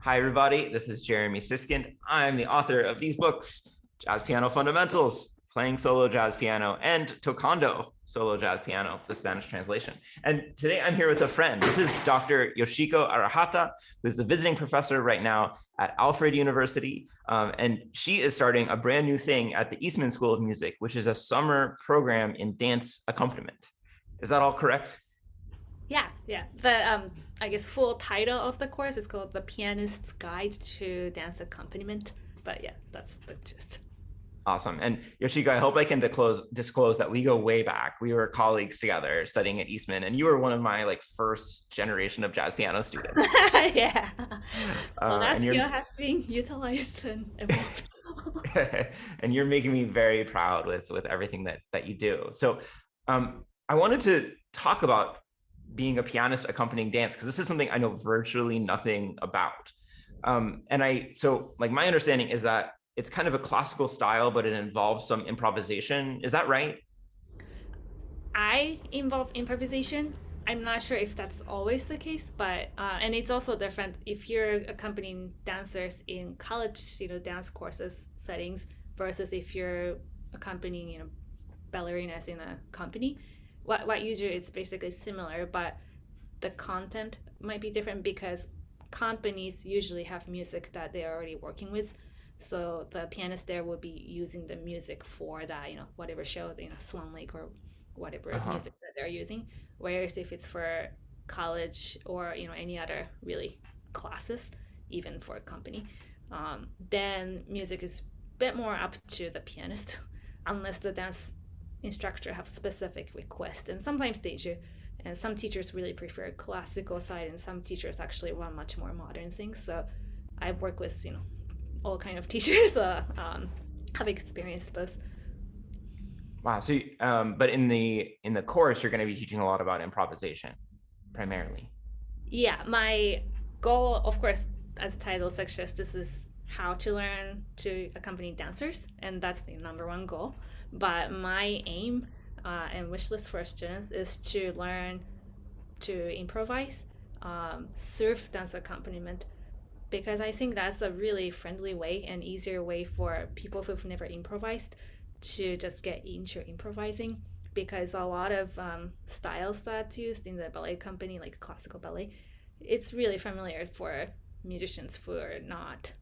Hi, everybody. This is Jeremy Siskind. I'm the author of these books, Jazz Piano Fundamentals, Playing Solo Jazz Piano, and Tocando Solo Jazz Piano, the Spanish translation. And today I'm here with a friend. This is Dr. Yoshiko Arahata, who's the visiting professor right now at Alfred University. And she is starting a brand new thing at the Eastman School of Music, which is a summer program in dance accompaniment. Is that all correct? Yeah. The I guess full title of the course is called The Pianist's Guide to Dance Accompaniment. But yeah, that's the gist. Awesome. And Yoshiko, I hope I can disclose that we go way back. We were colleagues together studying at Eastman, and you were one of my first generation of jazz piano students. Yeah. Well, that And you're skill has been utilized and evolved. and you're making me very proud with everything that you do. So I wanted to talk about being a pianist accompanying dance because this is something I know virtually nothing about. My understanding is that it's kind of a classical style, but it involves some improvisation. Is that right? I involve improvisation. I'm not sure if that's always the case, but and it's also different if you're accompanying dancers in college, dance courses settings versus if you're accompanying, ballerinas in a company. What you do it's basically similar, but the content might be different because companies usually have music that they're already working with. So the pianist there will be using the music for that, whatever show, Swan Lake or whatever Uh-huh. music that they're using. Whereas if it's for college or any other really classes, even for a company, then music is a bit more up to the pianist, unless the dance instructor have specific requests, and sometimes they do. And some teachers really prefer classical side, and some teachers actually want much more modern things. So I've worked with all kind of teachers. Have experienced both. Wow. But in the course, you're going to be teaching a lot about improvisation, primarily. Yeah, my goal, of course, as title suggests, this is how to learn to accompany dancers, and that's the number one goal. But my aim and wish list for students is to learn to improvise, surf dance accompaniment, because I think that's a really friendly way and easier way for people who've never improvised to just get into improvising. Because a lot of styles that's used in the ballet company, like classical ballet, it's really familiar for musicians who are not,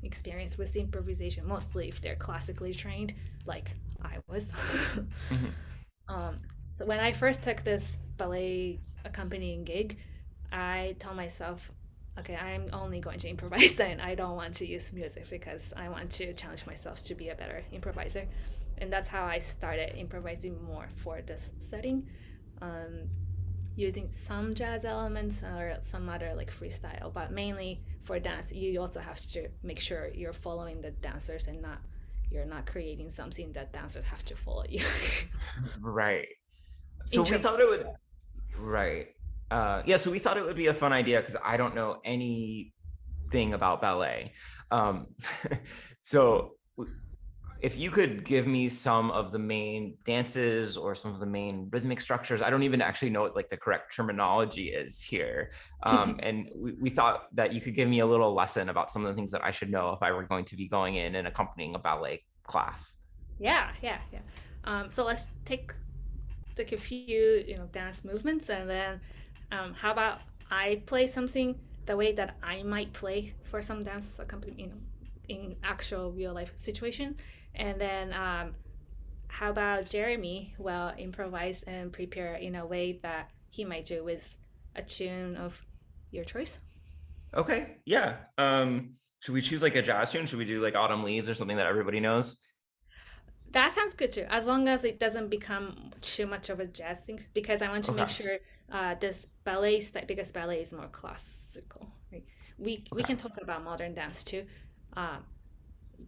experienced with improvisation. Mostly if they're classically trained, like I was. Mhm. um, so when I first took this ballet accompanying gig, I told myself, okay, I'm only going to improvise and I don't want to use music because I want to challenge myself to be a better improviser. And that's how I started improvising more for this setting, um, using some jazz elements or some other like freestyle. But mainly for dance, you also have to make sure you're following the dancers and not you're not creating something that dancers have to follow you. Right. So we Intro. thought it would, right. Yeah, so we thought it would be a fun idea because I don't know anything about ballet. Um, so if you could give me some of the main dances or some of the main rhythmic structures, I don't even actually know what the correct terminology is here. And we thought that you could give me a little lesson about some of the things that I should know if I were going to be going in and accompanying a ballet class. Yeah. So let's take a few dance movements, and then how about I play something the way that I might play for some dance accompaniment, in actual real life situation, and then how about Jeremy will improvise and prepare in a way that he might do with a tune of your choice. Okay, yeah. Should we choose a jazz tune? Should we do Autumn Leaves or something that everybody knows? That sounds good too, as long as it doesn't become too much of a jazz thing, because I want to make Okay, sure this ballet style, because ballet is more classical. Right? We okay, can talk about modern dance too, um,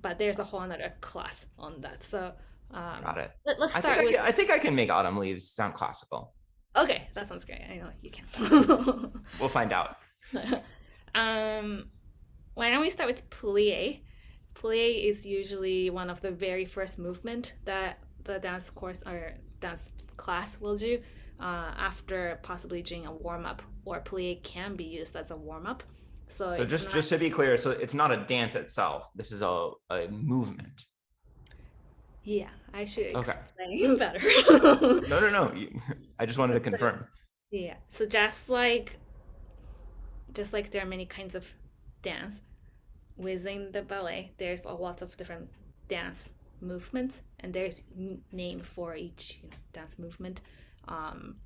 but there's a whole another class on that. So got it. let's I think start I with. can, I think I can make Autumn Leaves sound classical. Okay, that sounds great. I know you can. We'll find out. um, why don't we start with plié? Plié is usually one of the very first movement that the dance course or dance class will do after possibly doing a warm up, or plié can be used as a warm up. So So it's just not. just to be clear, so it's not a dance itself. This is a movement. Yeah, I should Okay. explain better. No, no, no. I just wanted to So, confirm. yeah, so just like there are many kinds of dance within the ballet, there's a lot of different dance movements, and there's name for each dance movement. Um,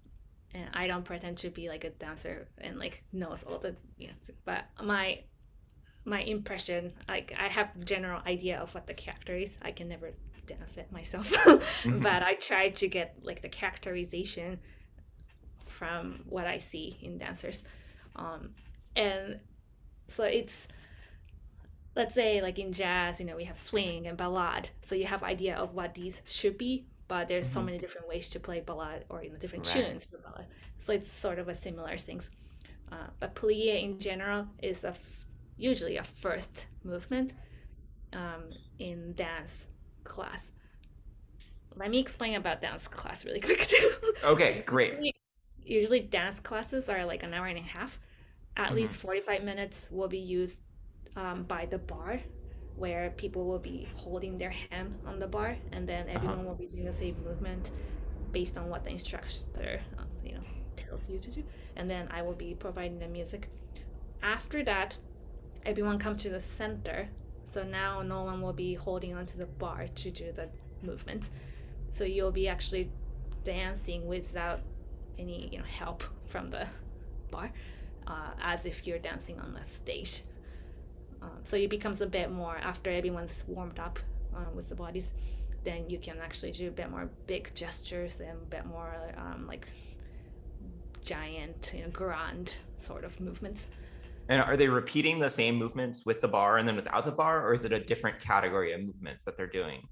and I don't pretend to be like a dancer and like knows all the but my impression, like I have general idea of what the character is. I can never dance it myself, but Hmm. I try to get like the characterization from what I see in dancers. Um, and so it's, let's say like in jazz, we have swing and ballad. So you have idea of what these should be, but there's so Hmm. many different ways to play ballad or different Right. tunes for ballad. So it's sort of a similar things. But plié in general is usually a first movement in dance class. Let me explain about dance class really quick too. So Okay, great. usually dance classes are like an hour and a half. At least Hmm. 45 minutes will be used by the bar, where people will be holding their hand on the bar, and then Uh-huh. everyone will be doing the same movement based on what the instructor tells you to do, and then I will be providing the music. After that, everyone come to the center, so now no one will be holding onto the bar to do the movement, so you'll be actually dancing without any help from the bar, as if you're dancing on the stage. So it becomes a bit more after everyone's warmed up with the bodies. Then you can actually do a bit more big gestures and a bit more like giant, grand sort of movements. And are they repeating the same movements with the bar and then without the bar, or is it a different category of movements that they're doing?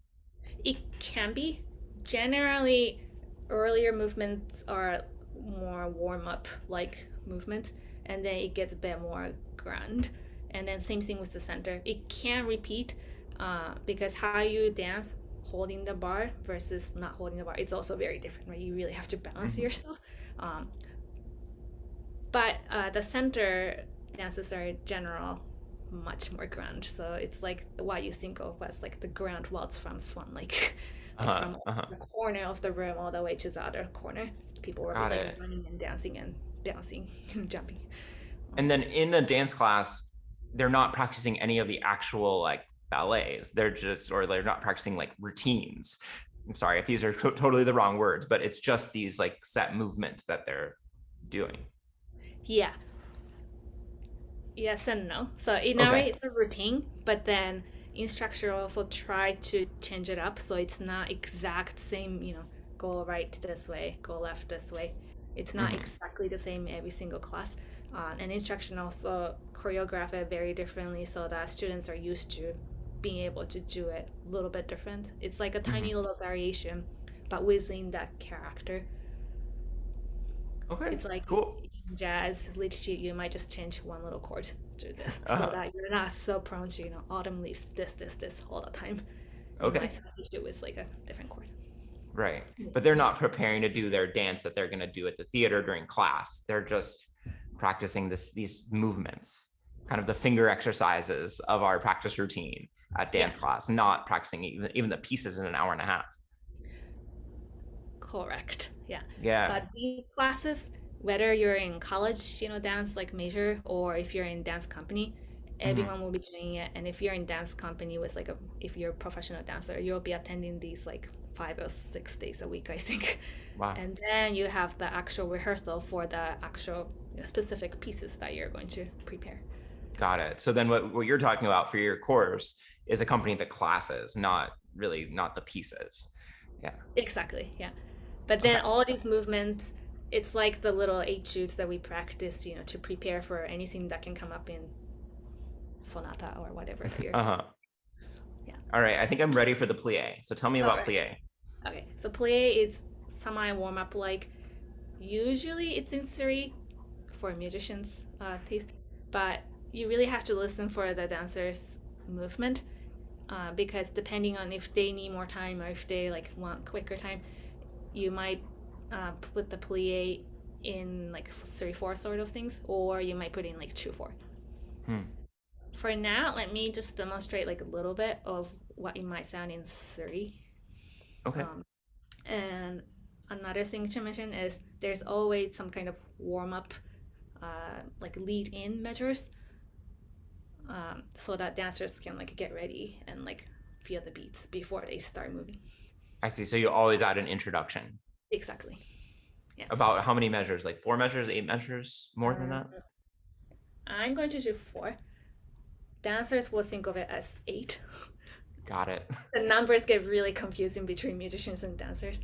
It can be. Generally, earlier movements are more warm up like movements, and then it gets a bit more grand. And then same thing with the center. It can repeat because how you dance holding the bar versus not holding the bar, it's also very different, right? You really have to balance Hmm. yourself. Um, but the center dances are in general much more grand. So it's like what you think of as like the grand waltz from Swan Lake, like Uh-huh. from Uh-huh. the corner of the room all the way to the other corner. People will be Got like it. running and dancing and bouncing and jumping. And Um, then in a dance class, they're not practicing any of the actual like ballets. They're just, or they're not practicing like routines. I'm sorry if these are totally the wrong words, but it's just these like set movements that they're doing. yeah, yes and no. So it Okay. narrates a routine, but then instructor also try to change it up so it's not exact same, go right this way, go left this way. It's not Hmm. exactly the same every single class. And instruction also choreograph it very differently so that students are used to being able to do it a little bit different. It's like a tiny Hmm. little variation, but within that character. Okay. It's like Cool. in jazz literature, you might just change one little chord to this so Uh-huh. that you're not so prone to, autumn leaves, this all the time. You might Okay. substitute with like a different chord. Right. Yeah. But they're not preparing to do their dance that they're going to do at the theater during class. They're just practicing these movements, kind of the finger exercises of our practice routine at dance Yes, class, not practicing even the pieces in an hour and a half. correct. Yeah. Yeah. But these classes, whether you're in college, dance like major, or if you're in dance company, Hmm. everyone will be doing it. And if you're in dance company with like if you're a professional dancer, you'll be attending these like 5 or 6 days a week, I think. Wow. And then you have the actual rehearsal for the actual specific pieces that you're going to prepare. Got it. So then what you're talking about for your course is accompanying the classes, not really not the pieces. Yeah. Exactly, yeah. But then Okay. all these movements, it's like the little etudes that we practice, to prepare for anything that can come up in sonata or whatever that you're. Uh-huh. Yeah. All right. I think I'm ready for the plie. So tell me All about right. plie. Okay. So plié is semi warm up like. Usually it's in three for musicians' taste, but you really have to listen for the dancers' movement because depending on if they need more time or if they like want quicker time, you might put the plie in like 3/4 sort of things, or you might put in like 2/4. Hmm. For now, let me just demonstrate like a little bit of what it might sound in three. Okay. Um, and another thing to mention is there's always some kind of warm up, like lead in measures, so that dancers can like get ready and like feel the beats before they start moving. I see. So you always add an introduction. Exactly. Yeah. About how many measures? Like 4 measures, 8 measures, more than Um, that? I'm going to do four. Dancers will think of it as eight. Got it. The numbers get really confusing between musicians and dancers.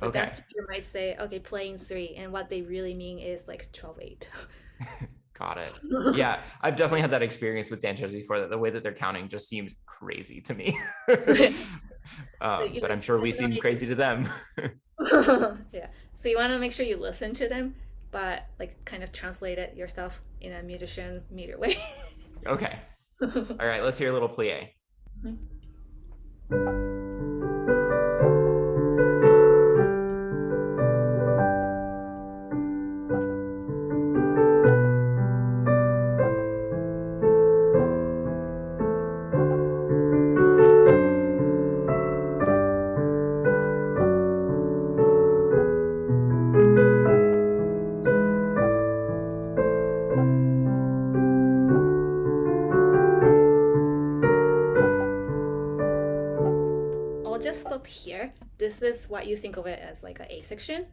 The dance Okay. teacher might say, okay, playing three, and what they really mean is like 12/8. Got it. Yeah, I've definitely had that experience with dancers before, that the way that they're counting just seems crazy to me. So you But like I'm sure we seem definitely, crazy to them. yeah. So you want to make sure you listen to them, but like kind of translate it yourself in a musician meter way. Okay. All right, let's hear a little plie. I'll just stop here. This is what you think of it as like a A section.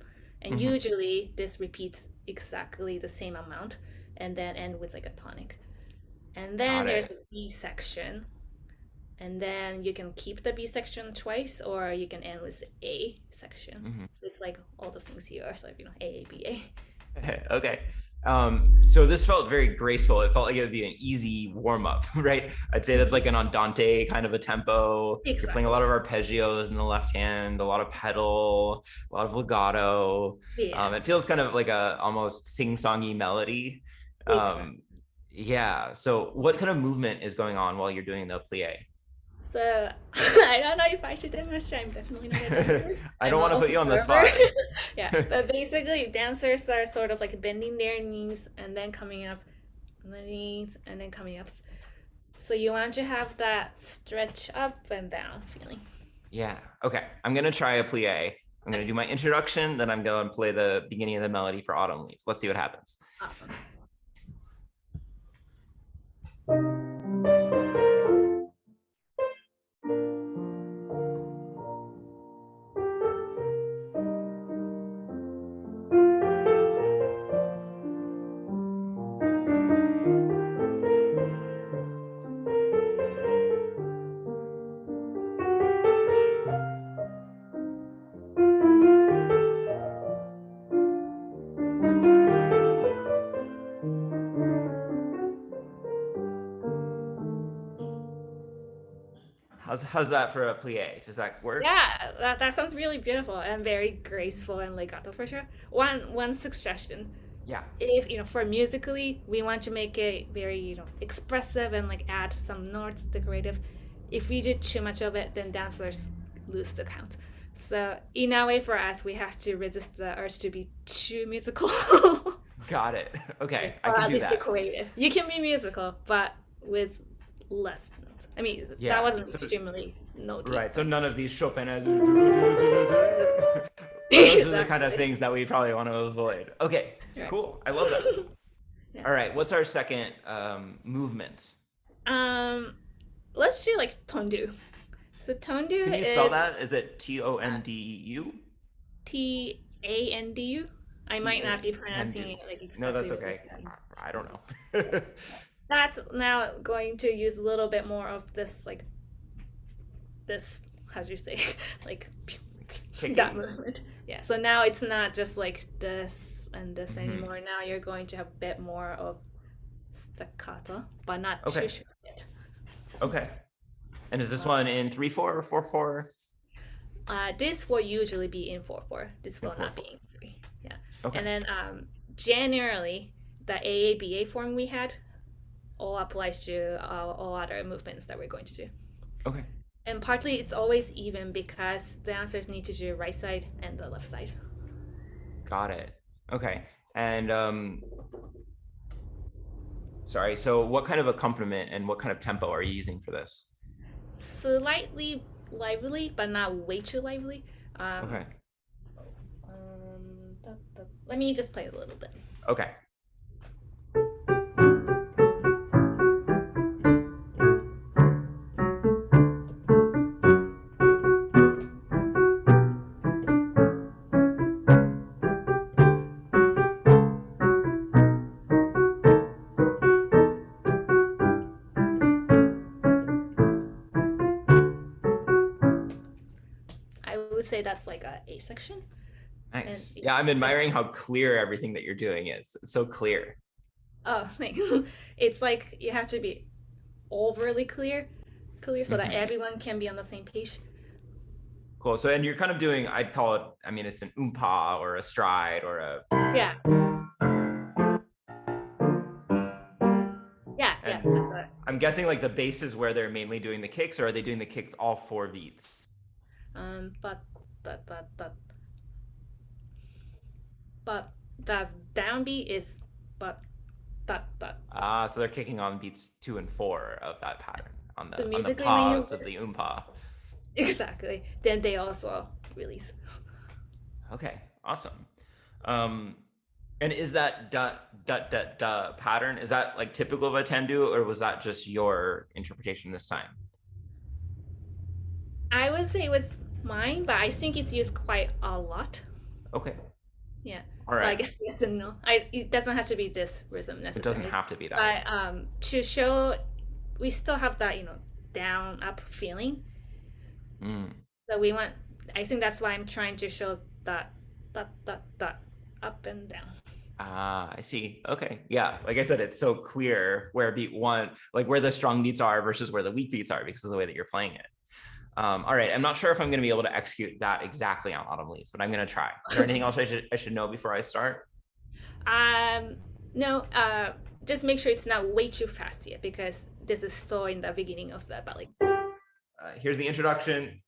And Hmm. usually this repeats exactly the same amount and then end with like a tonic. And then Got there's it. a B section. And then you can keep the B section twice or you can end with the A section. Hmm. So it's like all the things here. So, A, B, A. Okay. So this felt very graceful. It felt like it would be an easy warm up, right? I'd say that's like an andante kind of a tempo. You're playing a lot Exactly. of arpeggios in the left hand, a lot of pedal, a lot of legato. Yeah, It feels kind of like a almost sing-songy melody. exactly. Um, yeah. So what kind of movement is going on while you're doing the plie? So I don't know if I should demonstrate. I'm definitely not a dancer. I I'm don't an want to put you on the observer. spot. Yeah, but basically, dancers are sort of like bending their knees and then coming up on the knees and then coming up. So you want to have that stretch up and down feeling. Yeah. Okay. I'm gonna try a plie. I'm gonna Okay, do my introduction, then I'm gonna play the beginning of the melody for Autumn Leaves. Let's see what happens. awesome. How's that for a plie? Does that work? Yeah, that sounds really beautiful and very graceful and legato for sure. One suggestion. Yeah. If for musically we want to make it very expressive and like add some notes decorative, if we do too much of it then dancers lose the count. So in a way for us we have to resist the urge to be too musical. Got it. Okay, I Or can at do least that. decorative. You can be musical but with less notes. I mean that Yeah. wasn't So extremely notey, right. So but none of these Chopin as those are the kind of exactly. things that we probably want to avoid. Okay. Right. Cool. I love that. Yeah. All right. What's our second movement? um let's do like tendu. So tendu Can you spell is that? Is it TONDU? Tandu. I might not be pronouncing Tendu. it like No, exactly that's the way okay. that. I don't know. That's now going to use a little bit more of this like this how do you say like that Kicking. movement. Yeah. So now it's not just like this and this Hmm. anymore. Now you're going to have a bit more of staccato, but not too Okay. short yet. Okay. And is this Uh, one in 3/4 or 4/4? this will usually be in 4/4. This In will not 4/4. be in 3. Yeah. Okay. And then generally, the AABA form we had all applies to all other movements that we're going to do. Okay. And partly it's always even because the dancers need to do right side and the left side. Got it. Okay. And Sorry. So what kind of accompaniment and what kind of tempo are you using for this? Slightly lively, but not way too lively. Um, Okay. Let me just play a little bit. Okay. I would say that's like a A section, and Nice. Yeah, I'm it's admiring how clear everything that you're doing is. It's so clear. oh, thanks. It's like you have to be overly clear, so that Hmm. everyone can be on the same page. Cool. So, and you're kind of doing, I'd call it, I mean, it's an oompa or a stride or a, Yeah, yeah. and That's a I'm good guessing point. like the bass is where they're mainly doing the kicks, or are they doing the kicks all four beats? But that that that but the downbeat is but that. So they're kicking on beats 2 and 4 of that pattern So on the musically, when you pause of the oompa. exactly, then they also release. Okay, awesome. Um, and is that da da da da pattern, is that like typical of a tendu, or was that just your interpretation this time? I would say it was mine, but I think it's used quite a lot. Okay. Yeah. All So I right. guess yes and no. It doesn't have to be this rhythm It doesn't necessarily, have to be that. but to show we still have that down up feeling. Mm. So we want. I think that's why I'm trying to show that up and down. I see. Okay. Yeah. Like I said, it's so clear where beat one, like where the strong beats are versus where the weak beats are because of the way that you're playing it. All right. I'm not sure if I'm going to be able to execute that exactly on Autumn Leaves, but I'm going to try. Is there anything Okay. else I should know before I start? No. Just make sure it's not way too fast yet because this is still in the beginning of the ballet. Here's the introduction.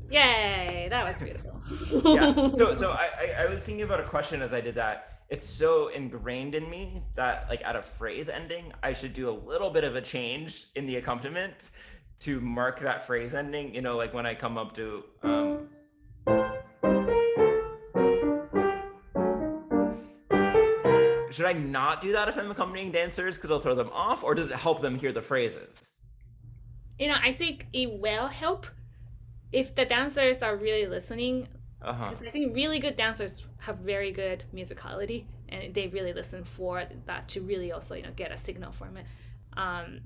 Yay! That was beautiful. Yeah. So I was thinking about a question as I did that. It's so ingrained in me that like at a phrase ending, I should do a little bit of a change in the accompaniment to mark that phrase ending. Like when I come up to should I not do that if I'm accompanying dancers because it'll throw them off, or does it help them hear the phrases? I think it will help if the dancers are really listening, Uh-huh. because I think really good dancers have very good musicality, and they really listen for that to really also get a signal from it. Um,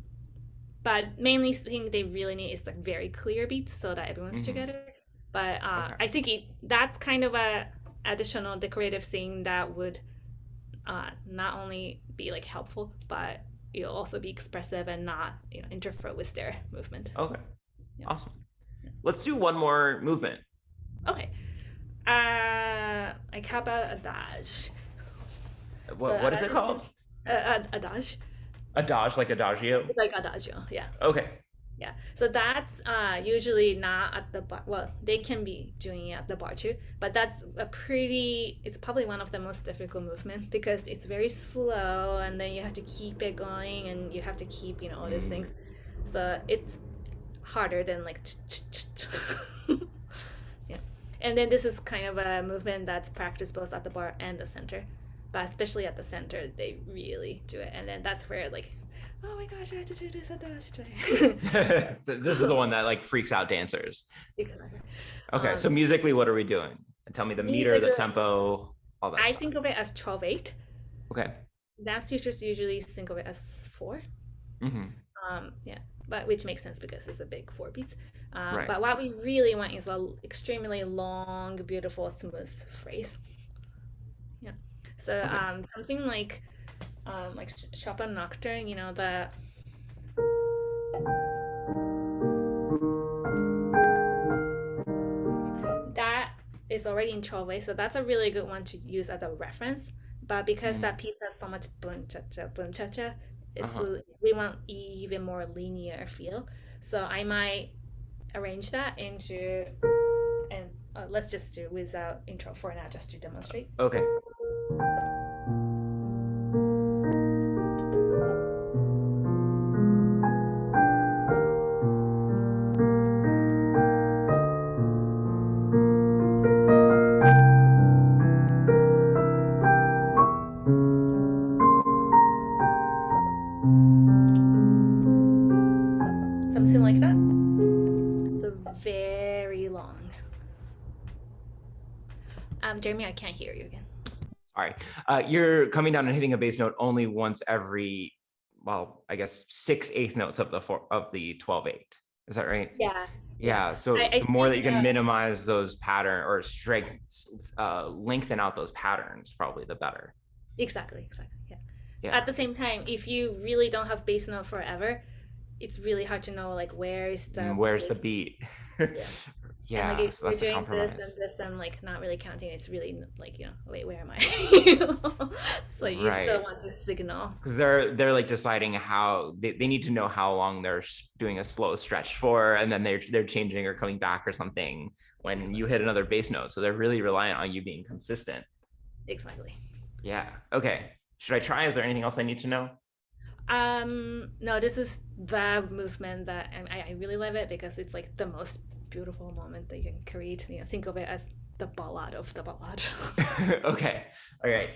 but mainly thing they really need is like very clear beats so that everyone's Hmm. together. But Okay. I think that's kind of a additional decorative thing that would not only be like helpful, but it'll also be expressive and not interfere with their movement. Okay. Yeah. Awesome. Let's do one more movement. Okay. Like how about adage? So What is it adage is called? adage. Adage, like adagio. It's like adagio. Yeah. Okay. Yeah. So that's usually not at the bar. Well, they can be doing it at the bar too, but that's a pretty. It's probably one of the most difficult movement because it's very slow, and then you have to keep it going, and you have to keep all these Mm. things. So it's harder than like. Yeah. And then this is kind of a movement that's practiced both at the bar and the center, but especially at the center, they really do it, and then that's where like oh my gosh, I have to do this at the This is the one that like freaks out dancers. Exactly. Okay, so Um, musically, what are we doing? Tell me the meter, the Musically, tempo, all that I stuff. think of it as 12/8. Okay. Dance teachers usually think of it as 4. Hmm. Yeah, but which makes sense because it's a big four beats. Right. But what we really want is a extremely long, beautiful, smooth phrase. Yeah. So Okay. something like Chopin Nocturne, the that is already in Chove, so that's a really good one to use as a reference. But because Mm. that piece has so much bun cha cha, it's Uh-huh. we want even more linear feel. So I might arrange that into and let's just do without intro for now, just to demonstrate. Okay. Something like that. So very long. Jeremy, I can't hear you again. All right. You're coming down and hitting a bass note only once every, well, I guess 6/8 notes of the 12/8. Is that right? Yeah, yeah. Yeah. So I the more that think you can minimize those pattern or strength, lengthen out those patterns, probably the better. exactly, exactly. Yeah. Yeah. At the same time, if you really don't have bass note forever, it's really hard to know like where is the Where's the bass. beat? Yeah. And like Yeah. if So you're that's the doing this and compromise. this and like not really counting, it's really like, wait, where am I? So you still Right. want to signal. Because they're like deciding how they need to know how long they're doing a slow stretch for, and then they're changing or coming back or something when Exactly. you hit another bass note. So they're really reliant on you being consistent. Exactly. Yeah. Okay. Should I try? Is there anything else I need to know? No, this is the movement that I really love it because it's like the most beautiful moment that you can create. Think of it as the ballad of the ballad. Okay. All right.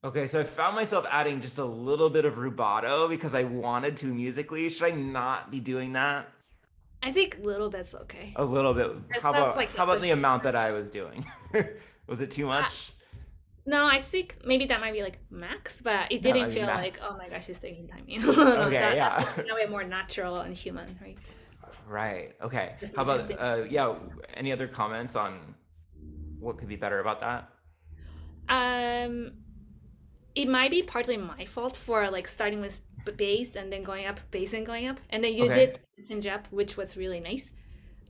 Okay, so I found myself adding just a little bit of rubato because I wanted to musically. Should I not be doing that? I think little bit's okay. A little bit. Because that's like How the about the push. amount that I was doing? Was it too Uh, much? no, I think maybe that might be like max, but it That didn't might be feel like, max. oh my gosh, it's taking time. No, Okay, that yeah. feels in a way more natural and human, right? Right. Okay. Just How like about singing. yeah, any other comments on what could be better about that? Um, it might be partly my fault for like starting with bass and then going up, bass and going up, and then you Okay. did change up, which was really nice.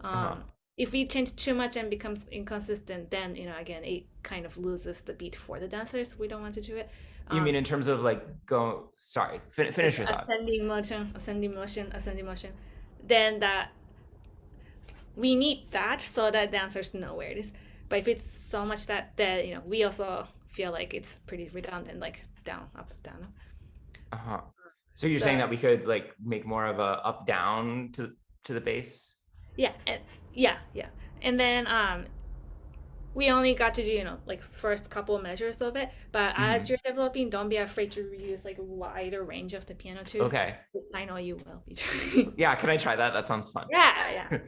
Uh-huh. If we change too much and becomes inconsistent, then again it kind of loses the beat for the dancers. We don't want to do it. You mean Um, in terms of like go sorry, like finish your thought. ascending motion, ascending motion, ascending motion. Then that we need that so that dancers know where it is. But if it's so much that we also feel like it's pretty redundant, like down, up, down, up. Uh-huh. So you're saying So that we could like make more of a up down to the bass? yeah, yeah, yeah. And then we only got to do like first couple measures of it. But as Hmm. you're developing, don't be afraid to use like a wider range of the piano too. Okay. Which I know you will be trying. Yeah, can I try that? That sounds fun. Yeah, yeah.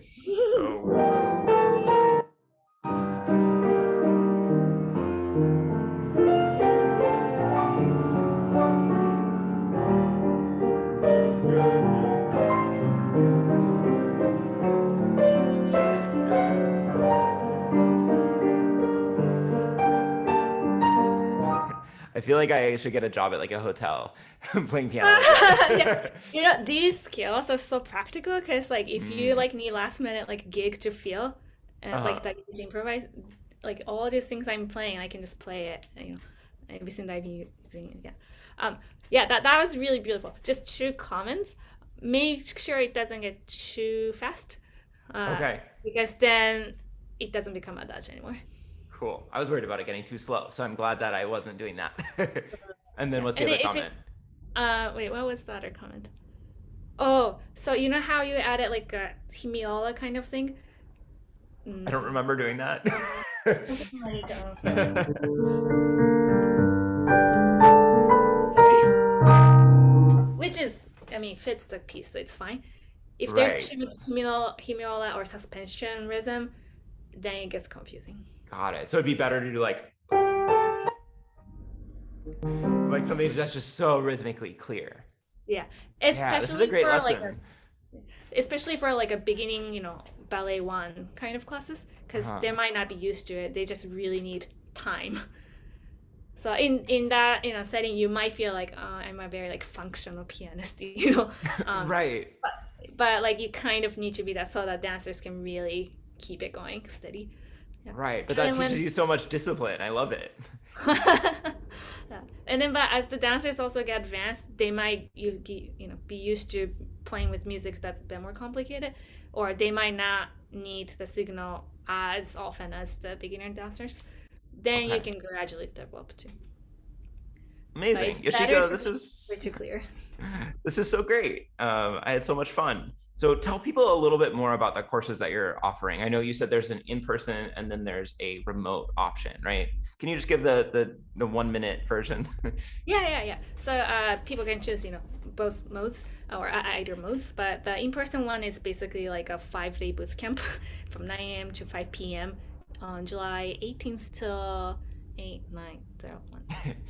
So I feel like I should get a job at like a hotel playing piano like Yeah. that. These skills are so practical because like if you Mm. like need last minute like gig to feel and like Uh-huh. that you improvise, like all these things I'm playing, I can just play it, everything that I've been using. Yeah. Um, yeah, that was really beautiful. Just two comments. Make sure it doesn't get too fast, uh, Okay, because then it doesn't become adagio anymore. cool. I was worried about it getting too slow, so I'm glad that I wasn't doing that. And then Yeah, what's the and other if it comment? wait, what was the other comment? Oh, so you know how you added like a himiola kind of thing? I don't Mm, remember doing that. something like sorry, which is, I mean, fits the piece, so it's fine. If there's Right. too much himiola or suspension rhythm, then it gets confusing. Got it. So it'd be better to do like something that's just so rhythmically clear. Yeah, Yeah, this is a great lesson. especially for like a beginning, ballet one kind of classes, because Uh-huh. they might not be used to it. They just really need time. So in that setting, you might feel like, I'm a very like functional pianist, Right. but like you kind of need to be that so that dancers can really keep it going steady. Yeah, Right. But and that then teaches when you so much discipline. I love it. yeah. And then, but as the dancers also get advanced, they might be used to playing with music that's a bit more complicated, or they might not need the signal as often as the beginner dancers. Then you Okay. can gradually develop too. But it's Amazing. better Yoshiko, to be way too clear. this is so great. I had so much fun. So tell people a little bit more about the courses that you're offering. I know you said there's an in-person and then there's a remote option, right? Can you just give the 1 minute version? Yeah. So people can choose, both modes or either modes. But the in-person one is basically like a 5-day boot camp from 9 a.m. to 5 p.m. on July 18th till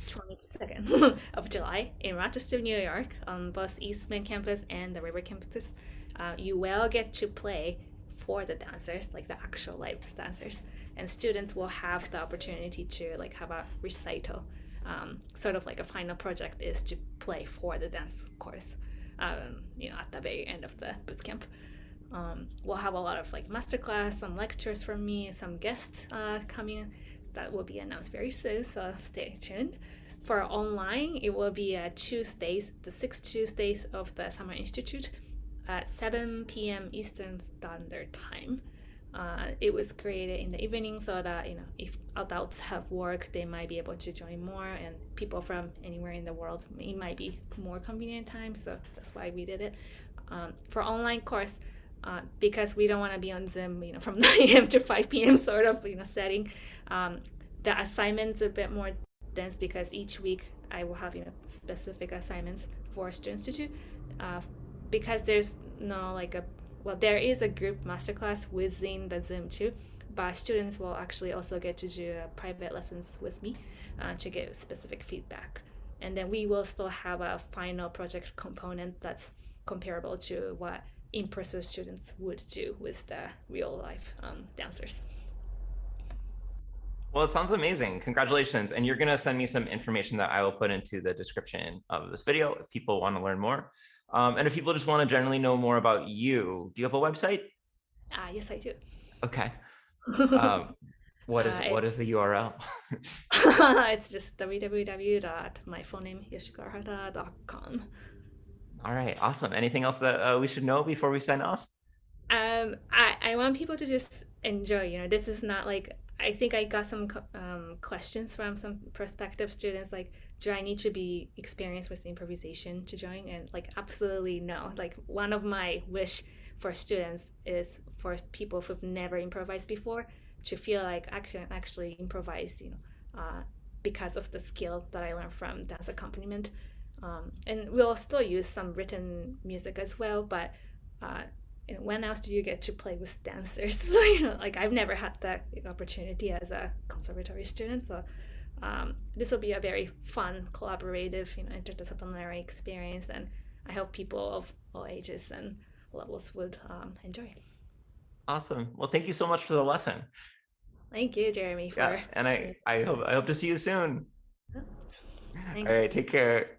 22nd of July in Rochester, New York, on both East Main campus and the River campus. You will get to play for the dancers, like the actual live dancers, and students will have the opportunity to like have a recital. Sort of like a final project is to play for the dance course. At the very end of the boot camp. We'll have a lot of like masterclass, some lectures from me, some guests coming that will be announced very soon, so stay tuned. For online, it will be Tuesdays, the 6 Tuesdays of the Summer Institute at 7 p.m. Eastern Standard Time. It was created in the evening so that if adults have work, they might be able to join more, and people from anywhere in the world, it might be more convenient time. So that's why we did it. For online course, because we don't want to be on Zoom, from 9 a.m. to 5 p.m. sort of setting. The assignments a bit more dense because each week I will have specific assignments for students to do. Because there's no like a well, there is a group masterclass within the Zoom too, but students will actually also get to do private lessons with me to get specific feedback. And then we will still have a final project component that's comparable to what in-person students would do with the real life dancers. Well, it sounds amazing. Congratulations. And you're going to send me some information that I will put into the description of this video if people want to learn more. And if people just want to generally know more about you, do you have a website? Yes, I do. Okay. Um, what It's is the URL? it's just www.myfullname.yoshikoarahata.com. All right, awesome. Anything else that we should know before we sign off? I want people to just enjoy. This is not like, I think I got some questions from some prospective students like, do I need to be experienced with improvisation to join? And like, absolutely no. Like, one of my wish for students is for people who've never improvised before to feel like I can actually improvise, because of the skill that I learned from dance accompaniment. And we'll still use some written music as well, but when else do you get to play with dancers? Like, I've never had that opportunity as a conservatory student, so this will be a very fun, collaborative, interdisciplinary experience, and I hope people of all ages and levels would enjoy. Awesome. Well, thank you so much for the lesson. Thank you, Jeremy, Yeah, for. and I hope to see you soon. Thanks. All right, take care.